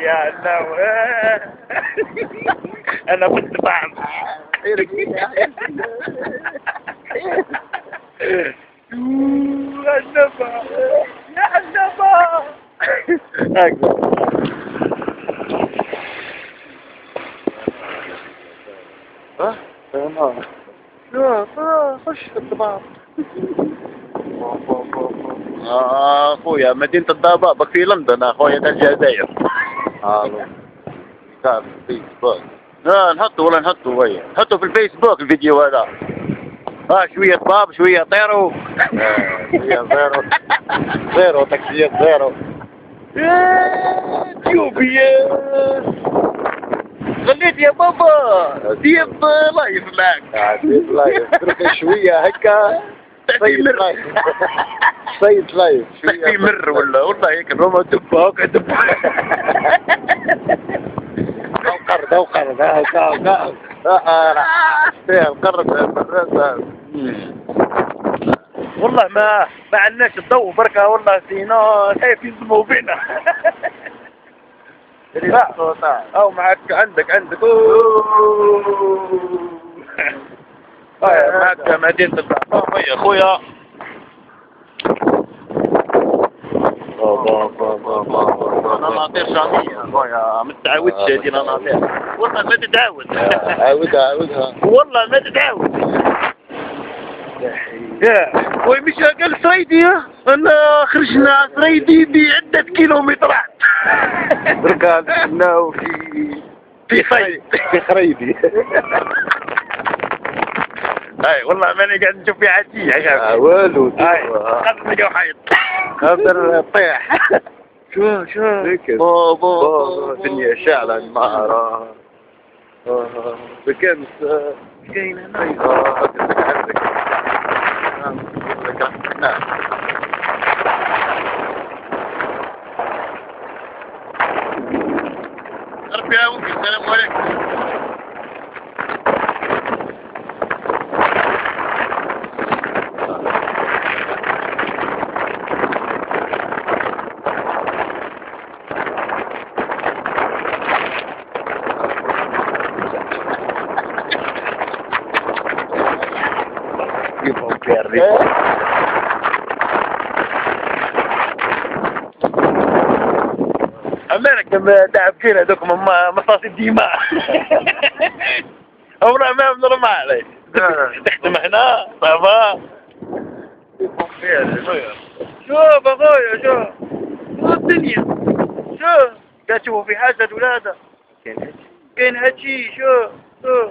يا النو. انا كنت بعمل النبا يا النبا. ها تمام. خش في الطباخ. اخويا مدينة الضباب بك في لندن اخويا الجزائر. كان فيسبوك. نحطه ولا نحطه ويا نحطه في الفيسبوك الفيديو هذا. شوية باب شوية طيرو. شوية زيرو. زيرو تاكسيات زيرو. اثيوبيا. خليت يا بابا ديب لايف معك. ديب لايف ترك شوية هكا. سيد لايف. سيد لايف. شوية مر ولا والله هيك روما دبا هكا دبا. دوقر القرب المدرسة. والله ما عندناش الضوء بركة والله فينا خايف يظلموا بينا. او معك عندك معك مدينة الضباب يا اخويا. انا ناطير شامية اخويا متعودش هادي انا ناطير. والله ما تتعود. عاودها والله ما تتعود. يا وي مش قال صريدي انا خرجنا صريدي بعدة كيلومترات. ركاب ناو في خريدي. اي والله ماني قاعد نشوف في عادية يا والو. قدر نلقاو حيط. قدر طيح. شو بابا الدنيا شعلة المعرة. بكنس كاين هنا. ربي يعاونك. السلام عليكم. أمريكا تعب فينا دوكم مصاص الدماء. عمرها ما بنرمى عليه. تختم هنا صافا. شوف اخويا شوف الدنيا شوف قاعد تشوفوا في حاجة ولا هذا كاين هادشي شوف